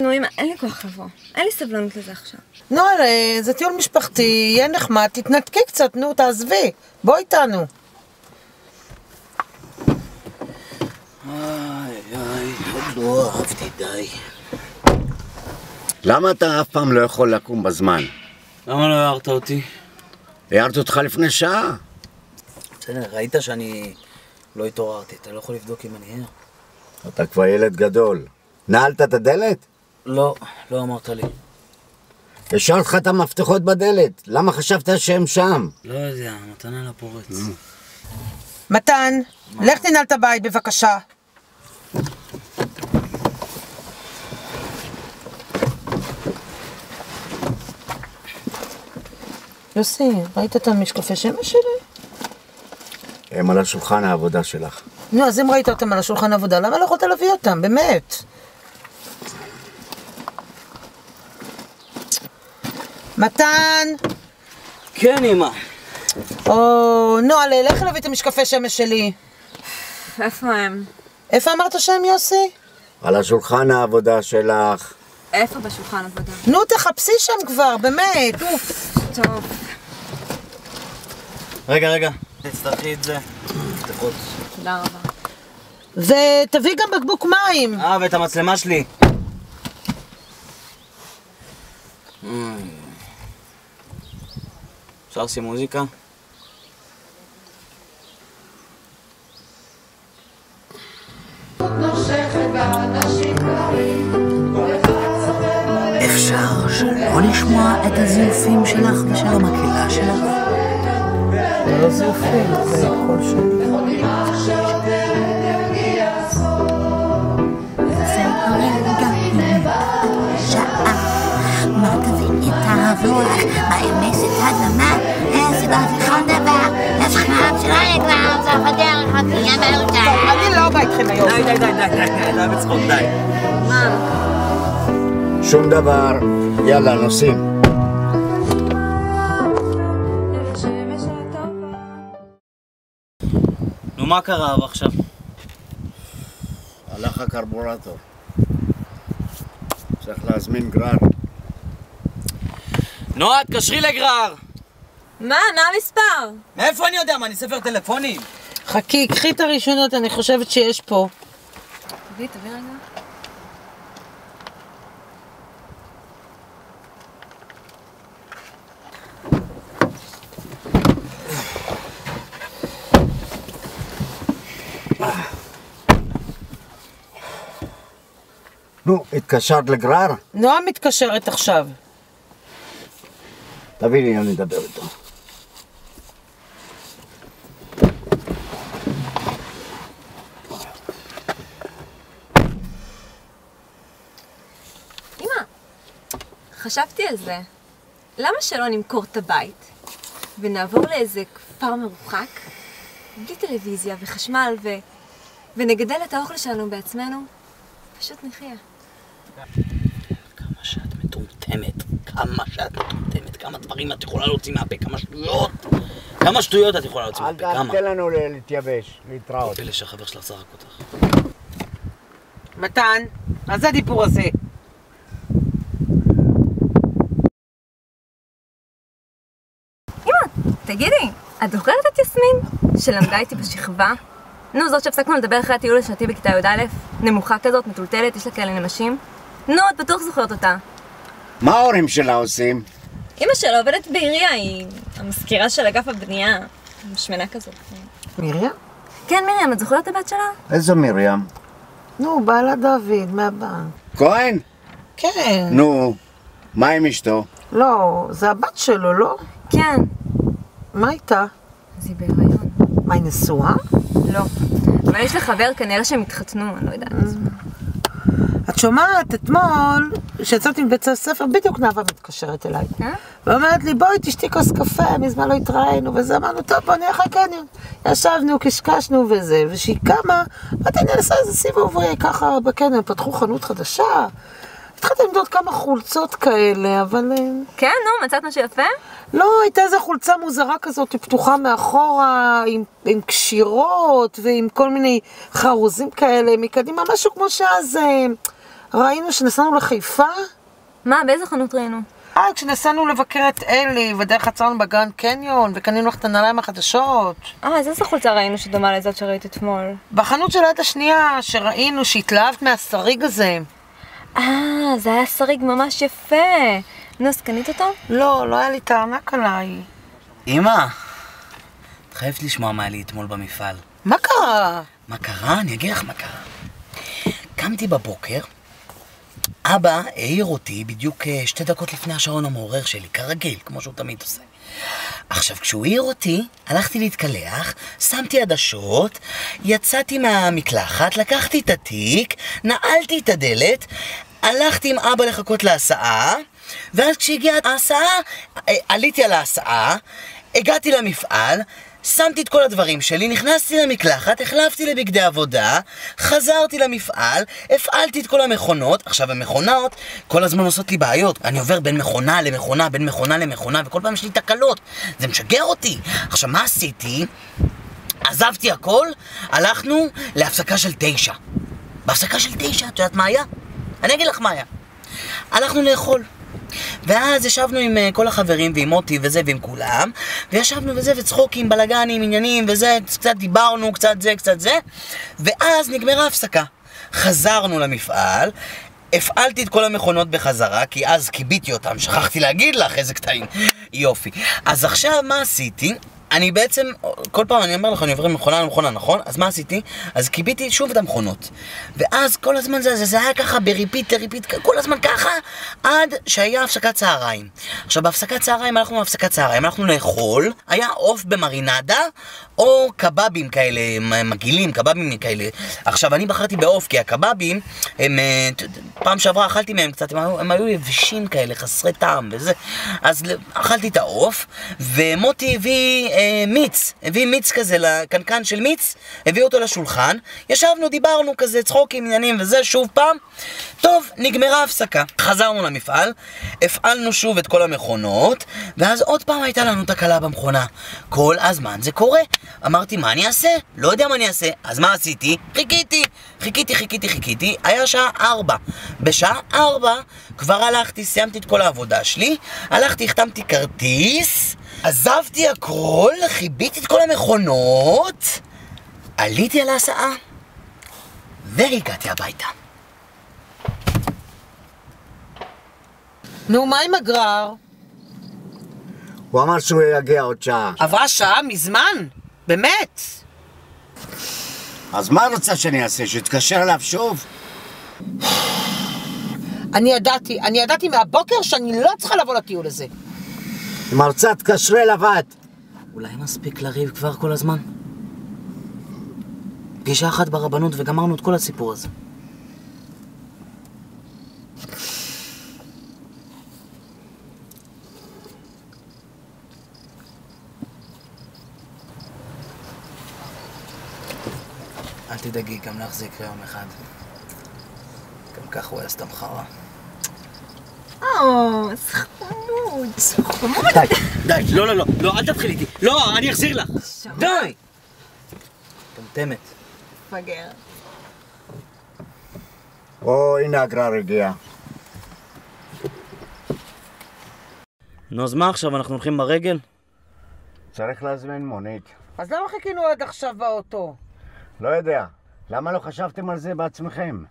נו אמא, אין לי כוח לבוא. אין לי סבלנות לזה עכשיו. נו הרי, זה טיול משפחתי, יהיה נחמד, תתנתקי קצת, נו, תעזבי. בוא איתנו. עוד לא אהבתי די. למה אתה אף פעם לא יכול לקום בזמן? למה לא הערת אותי? הערתי אותך לפני שעה. בסדר, ראית שאני לא התעוררתי, אתה לא יכול לבדוק אם אני ער. אתה כבר ילד גדול. נעלת את הדלת? לא, לא אמרת לי. השארת לך את המפתחות בדלת. למה חשבת שהם שם? לא יודע, מתנה לפורץ. מתן, לך תנעל את הבית בבקשה. יוסי, ראית את המשקפי שמש שלי? הם על השולחן העבודה שלך. נו, אז אם ראית אותם על השולחן העבודה, למה לא יכולת להביא אותם? באמת. מתן! כן, אמא. נועה, לך להביא את המשקפי שמש שלי. איפה הם? איפה אמרת שהם, יוסי? על השולחן העבודה שלך. איפה בשולחן עבודה? נו, תחפשי שם כבר, באמת. אוף. טוב. רגע. תצטרכי את זה. תפות. תודה רבה. ותביא גם בקבוק מים. ואת המצלמה שלי. אפשר לשים מוזיקה? אפשר שלא לשמוע את הזיופים שלך ושל המקהלה שלך? זה לא זיופים, זה קול שלי. זה הרגע שעה מה תביא את הרוח מה ימס את האדמה אין סיבה לכל דבר יש חם שלא נגרם סוף הדרך הקריאה בעלותה. אני לא בא איתכם היום. די בצחוק, די. מה? שום דבר. יאללה, נוסעים. נו, מה קרה עכשיו? הלך הקרבורטור. צריך להזמין גרר. נועה, תקשרי לגרר! מה המספר? מאיפה אני יודע? מה, אני ספר טלפונים? חכי, קחי את הראשונות, אני חושבת שיש פה. תביא רגע. נו, התקשרת לגרר? נועה מתקשרת עכשיו. תביא לי, אני אדבר איתו. אמא, חשבתי על זה. למה שלא נמכור את הבית ונעבור לאיזה כפר מרוחק בלי טלוויזיה וחשמל ונגדל את האוכל שלנו בעצמנו? פשוט נחיה. כמה שאת מטומטמת, כמה דברים את יכולה להוציא מהפה, כמה שטויות את יכולה להוציא מהפה, כמה? תן לנו להתייבש, להתראות. פלא שהחבר שלך זרק אותך. מתן, מה זה הדיבור הזה? אמא, תגידי, את זוכרת את יסמין שלמדה איתי בשכבה? נו, זאת שהפסקנו לדבר אחרי הטיול השנתי בכיתה י"א, נמוכה כזאת, מטולטלת, יש לה כאלה נמשים. נו, את בטוח זוכרת אותה. מה ההורים שלה עושים? אמא שלה עובדת בעירייה, היא המזכירה של אגף הבנייה, משמנה כזאת. מרים? כן, מרים, את זוכרת את הבת שלה? איזו מרים? נו, בעלה דוד, מהבנק. כהן? כן. נו, מה עם אשתו? לא, זה הבת שלו, לא? כן. מה איתה? אז היא בהיריון. מה, היא נשואה? לא. אבל יש לחבר כנראה שהם התחתנו, אני לא יודעת. את שומעת, אתמול, כשיצאתי מבית הספר, בדיוק נאווה מתקשרת אליי. ואומרת לי, בואי תשתי כוס קפה, מזמן לא התראינו, וזה אמרנו, טוב, בוא נלך לקניון. ישבנו, קשקשנו וזה, וכשהיא קמה, באתי נעשה איזה סיבוב ככה בקניון, פתחו חנות חדשה. התחלתי למדוד כמה חולצות כאלה, אבל... כן, נו, מצאת משהו יפה? לא, הייתה איזו חולצה מוזרה כזאת, פתוחה מאחורה, עם קשירות ועם כל מיני חרוזים כאלה מקדימה, משהו כמו שאז ראינו שנסענו לחיפה? מה, באיזה חנות ראינו? כשנסענו לבקר את אלי, ודרך עצרנו בגרנד קניון, וקנינו לך את הנעליים החדשות. אז איזה חולצה ראינו שדומה לזאת שראית אתמול? בחנות של היד השנייה, שראינו שהתלהבת מהשריג הזה. זה היה שריג ממש יפה. נו, אז קנית אותו? לא היה לי את הארנק עליי. אמא, את חייבת לשמוע מה היה לי אתמול במפעל. מה קרה? מה קרה? אני אגיד לך מה קרה. קמתי בבוקר, אבא העיר אותי בדיוק 2 דקות לפני השעון המעורר שלי, כרגיל, כמו שהוא תמיד עושה. עכשיו, כשהוא העיר אותי, הלכתי להתקלח, שמתי עדשות, יצאתי מהמקלחת, לקחתי את התיק, נעלתי את הדלת, הלכתי עם אבא לחכות להסעה, ואז כשהגיעה ההסעה, עליתי על ההסעה, הגעתי למפעל, שמתי את כל הדברים שלי, נכנסתי למקלחת, החלפתי לבגדי עבודה, חזרתי למפעל, הפעלתי את כל המכונות. עכשיו המכונות כל הזמן עושות לי בעיות, אני עובר בין מכונה למכונה, בין מכונה למכונה, וכל פעם יש לי תקלות, זה משגע אותי. עכשיו מה עשיתי? עזבתי הכל, הלכנו להפסקה של 9. בהפסקה של 9, את יודעת מה היה? אני אגיד לך מה היה. הלכנו לאכול, ואז ישבנו עם כל החברים ועם מוטי וזה ועם כולם, וישבנו וזה וצחוקים, בלגנים, עניינים וזה, קצת דיברנו, קצת זה, ואז נגמרה הפסקה. חזרנו למפעל, הפעלתי את כל המכונות בחזרה, כי אז קיביתי אותם, שכחתי להגיד לך איזה קטעים. יופי. אז עכשיו מה עשיתי? אני בעצם, כל פעם אני אומר לך, אני עובר ממכונה למכונה, נכון? אז מה עשיתי? אז קיביתי שוב את המכונות. ואז כל הזמן זה היה ככה בריפיט לריפיט, כל הזמן ככה, עד שהיה הפסקת צהריים. עכשיו, בהפסקת צהריים, הלכנו לאכול, היה עוף במרינדה, או קבבים כאלה, מגילים, קבבים כאלה. עכשיו, אני בחרתי בעוף, כי הקבבים, הם, פעם שעברה אכלתי מהם קצת, הם היו יבשים כאלה, חסרי טעם וזה. אז אכלתי את העוף, ומוטי הביא מיץ כזה, לקנקן של מיץ, הביא אותו לשולחן, ישבנו, דיברנו כזה, צחוקים, עניינים וזה, שוב פעם. טוב, נגמרה הפסקה, חזרנו למפעל, הפעלנו שוב את כל המכונות, ואז עוד פעם הייתה לנו תקלה במכונה. כל הזמן זה קורה. אמרתי, מה אני אעשה? לא יודע מה אני אעשה. אז מה עשיתי? חיכיתי, היה שעה 4. בשעה 4 כבר הלכתי, סיימתי את כל העבודה שלי, הלכתי, החתמתי כרטיס, עזבתי הכל, חיביתי את כל המכונות, עליתי על ההסעה, והגעתי הביתה. נו, מה עם הגרר? הוא אמר שהוא יגיע עוד שעה. עברה שעה מזמן, באמת. אז מה רוצה שאני אעשה? שתקשר אליו שוב? אני ידעתי מהבוקר שאני לא צריכה לבוא לטיול הזה. מרצה, תקשרי אליו את. אולי מספיק לריב כבר כל הזמן? פגישה אחת ברבנות וגמרנו את כל הסיפור הזה. אל תדאגי, גם לך זה יקרה יום אחד. גם כך הוא היה סתם חרא. סחמוד. די, לא, אל תתחיל איתי. לא, אני אחזיר לך. די! טמטמת. מפגר. הנה הגרר הגיע. נו, אז מה עכשיו? אנחנו הולכים ברגל? צריך להזמין מונית. אז למה חיכינו עד עכשיו באוטו? לא יודע. למה לא חשבתם על זה בעצמכם?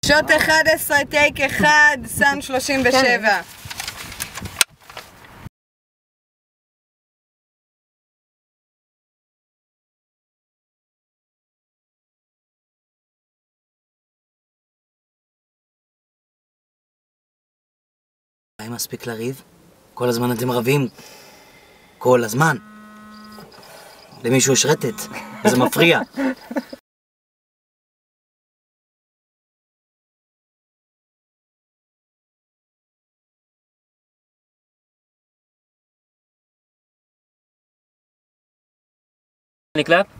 שוט 11, טייק 1, סן 37. אולי מספיק לריב? כל הזמן אתם רבים. כל הזמן. למישהו יש רטט, וזה מפריע. נקלט?